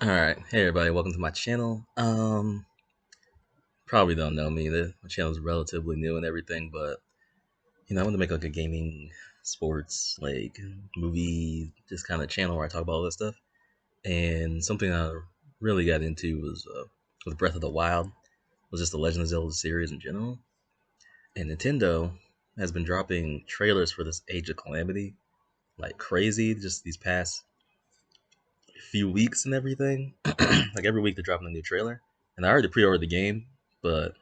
Alright, hey everybody, welcome to my channel. Probably don't know me. My channel is relatively new and everything, but I want to make like a gaming, sports, like movie, just kind of channel where I talk about all this stuff. And something I really got into was with Breath of the Wild, was just the Legend of Zelda series in general. And Nintendo has been dropping trailers for this Age of Calamity like crazy, just these past few weeks and everything. Like every week they're dropping a new trailer. And I already pre-ordered the game, but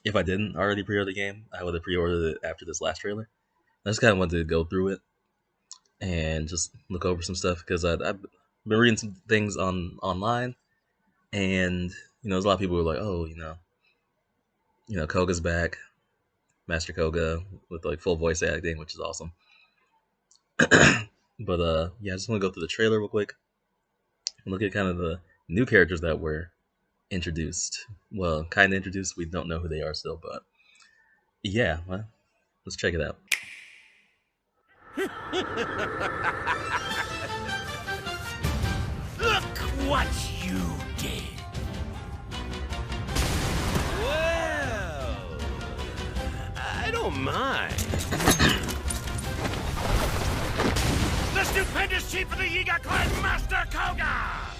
if I didn't already pre-order the game, I would have pre-ordered it after this last trailer. I just kind of wanted to go through it and just look over some stuff because I've been reading some things online, and there's a lot of people who are like, oh, Koga's back, Master Kohga with like full voice acting, which is awesome. But yeah, I just want to go through the trailer real quick and look at kind of the new characters that were introduced. Well, kind of introduced. We don't know who they are still, but yeah, well, let's check it out. Look what you did! Well, I don't mind. The stupendous chief of the Yiga clan, Master Kohga,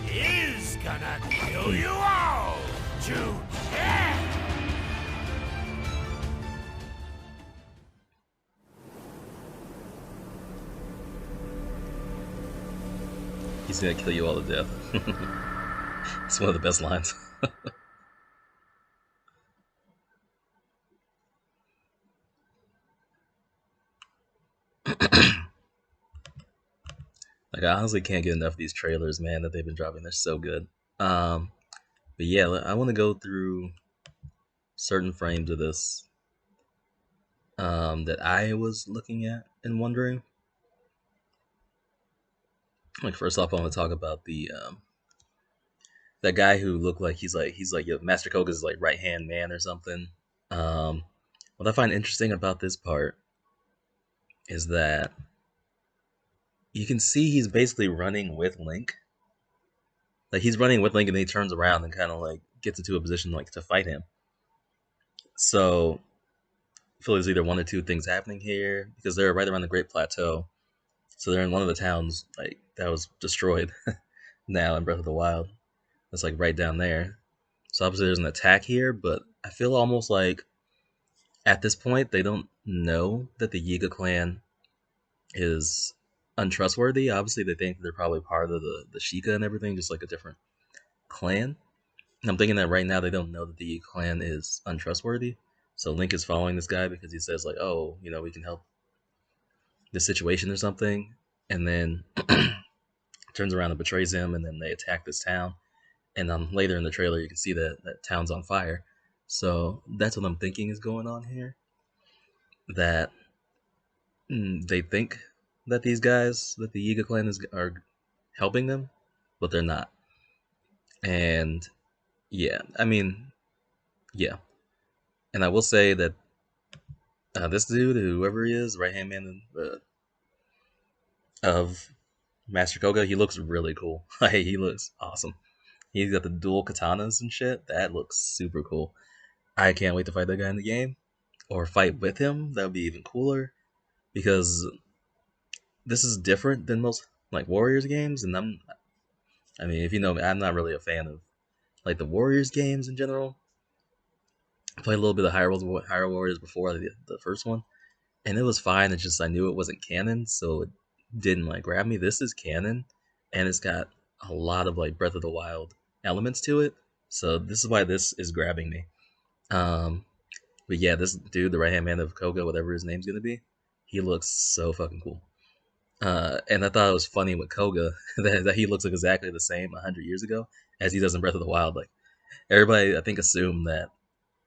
is gonna kill you all to death! He's gonna kill you all to death. It's one of the best lines. Like I honestly can't get enough of these trailers, man, that they've been dropping. They're so good. Um, but yeah, I want to go through certain frames of this that I was looking at and wondering. Like first off, I want to talk about the that guy who looked like he's like Master Koga's like right hand man or something. What I find interesting about this part is that you can see he's basically running with Link. Like he's running with Link and then he turns around and kind of like gets into a position like to fight him. So I feel there's either one or two things happening here because they're right around the Great Plateau. So they're in one of the towns like that was destroyed now in Breath of the Wild. That's like right down there. So obviously there's an attack here, but I feel almost like at this point they don't know that the Yiga clan is untrustworthy. Obviously they think they're probably part of the Sheikah and everything, just like a different clan. And I'm thinking that right now they don't know that the clan is untrustworthy. So Link is following this guy because he says like, "Oh, we can help this situation or something," and then turns around and betrays him, and then they attack this town. And later in the trailer, you can see that that town's on fire. So that's what I'm thinking is going on here. That they think that these guys, that the Yiga clan are helping them, but they're not. And yeah, I mean, yeah. And I will say that this dude, whoever he is, right hand man of Master Kohga, he looks really cool. He looks awesome. He's got the dual katanas and shit. That looks super cool. I can't wait to fight that guy in the game or fight with him. That would be even cooler because this is different than most like Warriors games, and I mean, if you know me, I'm not really a fan of like the Warriors games in general. I played a little bit of Hyrule Warriors before the first one, and it was fine. It's just I knew it wasn't canon, so it didn't like grab me. This is canon, and it's got a lot of like Breath of the Wild elements to it. So this is why this is grabbing me. Um, but yeah, this dude, the right hand man of Koga, whatever his name's gonna be, he looks so fucking cool. And I thought it was funny with Koga that he looks like exactly the same 100 years ago as he does in Breath of the Wild. Like everybody, I think assumed that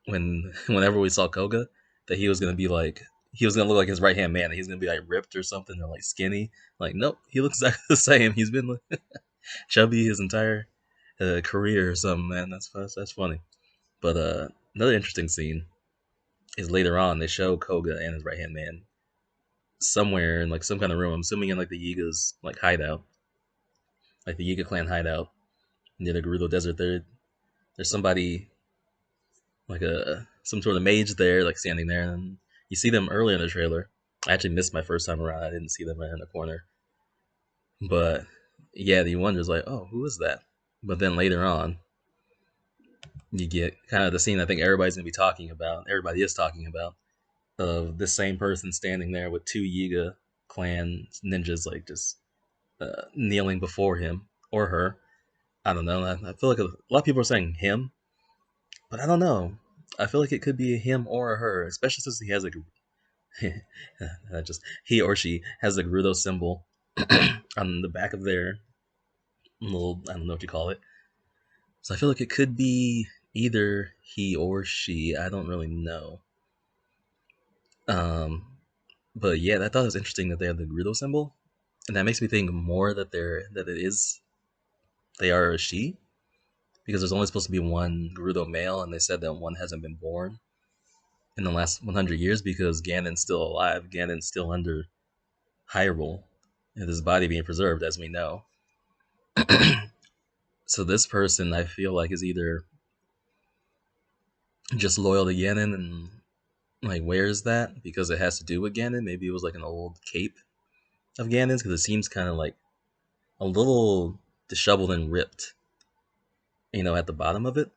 whenever we saw Koga, that he was gonna be like he was gonna look like his right hand man. He's gonna be like ripped or something or like skinny. Like nope, he looks exactly the same. He's been like, chubby his entire career or something. Man, that's funny. But another interesting scene is later on they show Koga and his right hand man somewhere in like some kind of room. I'm assuming in like the Yiga's like hideout, like the Yiga clan hideout near the Gerudo Desert. There's somebody like a some sort of mage there, like standing there, and you see them early in the trailer. I actually missed my first time around. I didn't see them right in the corner, but yeah, the wonder's like, oh, who is that? But then later on, you get kind of the scene I think everybody's gonna be talking about. Everybody is talking about of this same person standing there with two Yiga clan ninjas, like just kneeling before him or her. I don't know. I feel like a lot of people are saying him, but I don't know. I feel like it could be a him or a her, especially since he has like just he or she has the Gerudo symbol on the back of their little, I don't know what you call it. So I feel like it could be either he or she. I don't really know. Um, but yeah, I thought it was interesting that they have the Gerudo symbol, and that makes me think more that they are a she, because there's only supposed to be one Gerudo male, and they said that one hasn't been born in the last 100 years because Ganon's still alive. Ganon's still under Hyrule, and his body being preserved, as we know. So this person, I feel like, is either just loyal to Ganon and like wears that because it has to do with Ganon. Maybe it was like an old cape of Ganon's because it seems kind of like a little disheveled and ripped, at the bottom of it.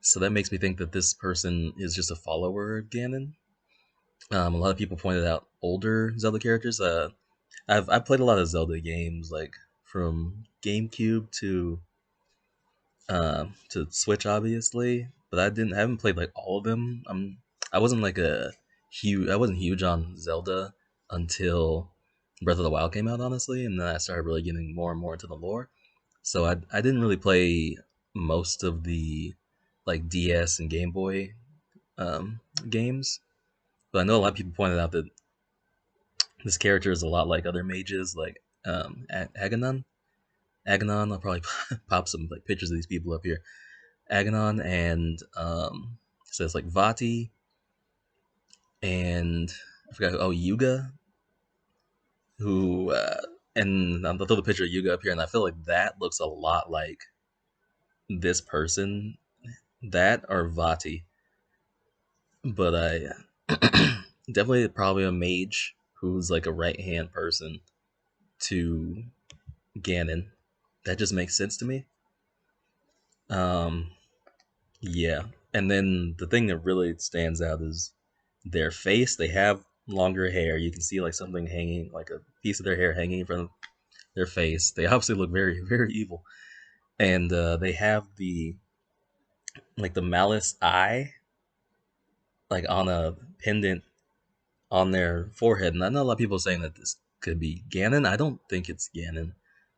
So that makes me think that this person is just a follower of Ganon. A lot of people pointed out older Zelda characters. I've played a lot of Zelda games, like from GameCube to Switch, obviously, but I haven't played like all of them. I wasn't like I wasn't huge on Zelda until Breath of the Wild came out, honestly, and then I started really getting more and more into the lore. So I didn't really play most of the like DS and Game Boy games, but I know a lot of people pointed out that this character is a lot like other mages, like Aganon. Aganon, I'll probably pop some like pictures of these people up here. Aganon and so it's like Vati and I forgot who, Yuga, who and I'll throw the picture of Yuga up here, and I feel like that looks a lot like this person, that or Vati, but I definitely probably a mage who's like a right hand person to Ganon. That just makes sense to me. Um, yeah, and then the thing that really stands out is their face. They have longer hair. You can see like something hanging, like a piece of their hair hanging in front of their face. They obviously look very, very evil, and they have the malice eye, like on a pendant on their forehead. And I know a lot of people saying that this could be Ganon. I don't think it's Ganon.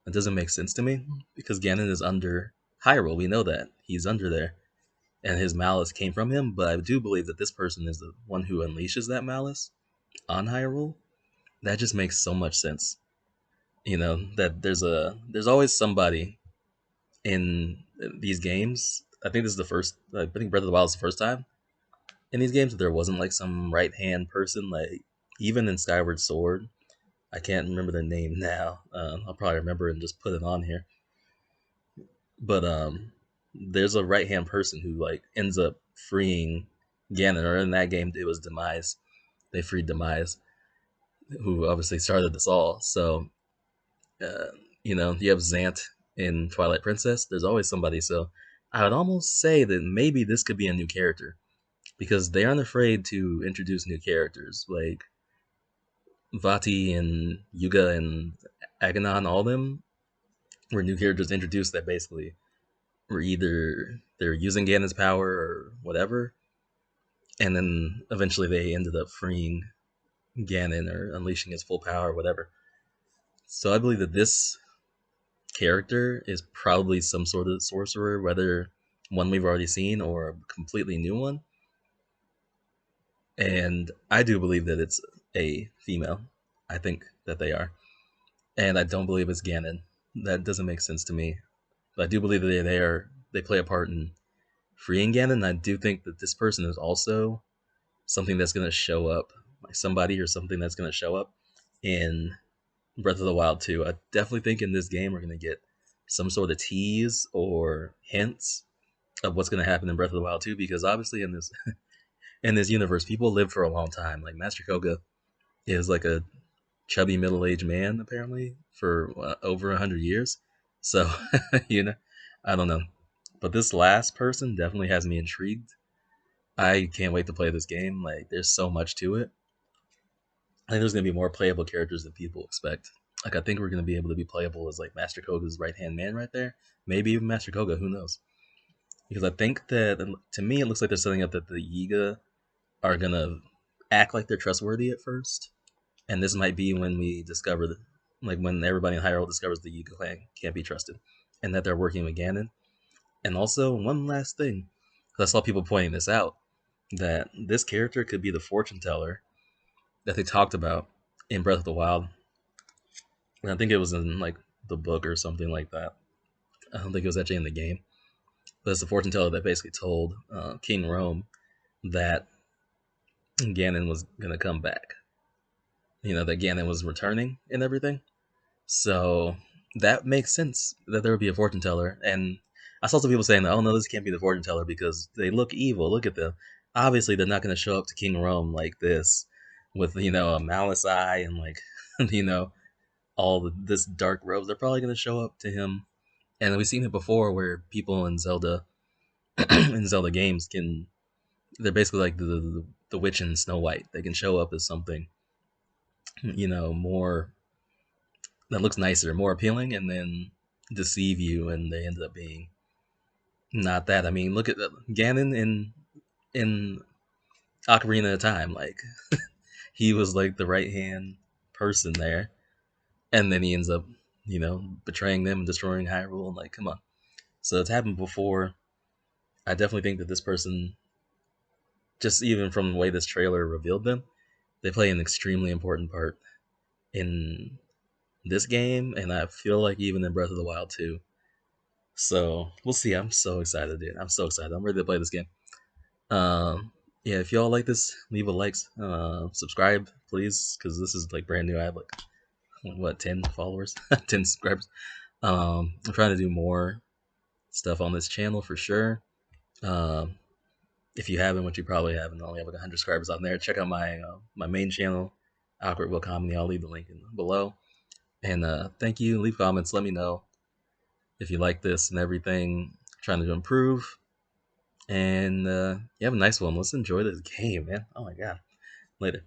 That doesn't make sense to me because Ganon is under Hyrule. We know that he's under there, and his malice came from him. But I do believe that this person is the one who unleashes that malice on Hyrule. That just makes so much sense. That there's always somebody in these games. I think this is the first. I think Breath of the Wild is the first time in these games that there wasn't like some right hand person. Like even in Skyward Sword, I can't remember their name now. I'll probably remember and just put it on here. But there's a right hand person who like ends up freeing Ganon, or in that game it was Demise. They freed Demise, who obviously started this all. So uh, you have Zant in Twilight Princess. There's always somebody. So I would almost say that maybe this could be a new character because they aren't afraid to introduce new characters. Like Vati and Yuga and Aganon, all of them were new characters introduced that basically were either they're using Ganon's power or whatever, and then eventually they ended up freeing Ganon or unleashing his full power or whatever. So I believe that this character is probably some sort of sorcerer, whether one we've already seen or a completely new one. And I do believe that it's a female. I think that they are. And I don't believe it's Ganon. That doesn't make sense to me. But I do believe that they play a part in freeing Ganon. And I do think that this person is also something that's going to show up, like somebody or something that's going to show up in Breath of the Wild 2. I definitely think in this game we're gonna get some sort of tease or hints of what's gonna happen in Breath of the Wild 2, because obviously in this universe people live for a long time. Like Master Koga is like a chubby middle-aged man apparently for over 100 years. So I don't know, but this last person definitely has me intrigued. I can't wait to play this game. Like, there's so much to it. I think there's gonna be more playable characters than people expect. Like, I think we're gonna be able to be playable as like Master Koga's right hand man right there. Maybe even Master Koga. Who knows? Because I think that to me it looks like they're setting up that the Yiga are gonna act like they're trustworthy at first, and this might be when we discover that, like when everybody in Hyrule discovers the Yiga clan can't be trusted, and that they're working with Ganon. And also one last thing, because I saw people pointing this out, that this character could be the fortune teller that they talked about in Breath of the Wild. And I think it was in like the book or something like that. I don't think it was actually in the game, but it's the fortune teller that basically told King Rome that Ganon was gonna come back. That Ganon was returning and everything. So that makes sense that there would be a fortune teller. And I saw some people saying that, oh no, this can't be the fortune teller because they look evil. Look at them. Obviously, they're not going to show up to King Rome like this with a malice eye and like you know this dark robes. They're probably going to show up to him, and we've seen it before where people in Zelda in Zelda games can, they're basically like the witch in Snow White. They can show up as something more that looks nicer, more appealing, and then deceive you, and they ended up being not that. I mean, look at Ganon in Ocarina of Time. Like he was like the right hand person there, and then he ends up, betraying them and destroying Hyrule. And like, come on. So it's happened before. I definitely think that this person, just even from the way this trailer revealed them, they play an extremely important part in this game, and I feel like even in Breath of the Wild too. So we'll see. I'm so excited, dude. I'm so excited. I'm ready to play this game. Yeah, if y'all like this, leave a like, subscribe, please, because this is like brand new. I have like what 10 followers, 10 subscribers. I'm trying to do more stuff on this channel for sure. Um, if you haven't, which you probably haven't, I only have like 100 subscribers on there. Check out my main channel, Awkward Will Comedy. I'll leave the link below. And thank you. Leave comments. Let me know if you like this and everything. Trying to improve. And you have a nice one. Let's enjoy this game, man. Oh my god. Later.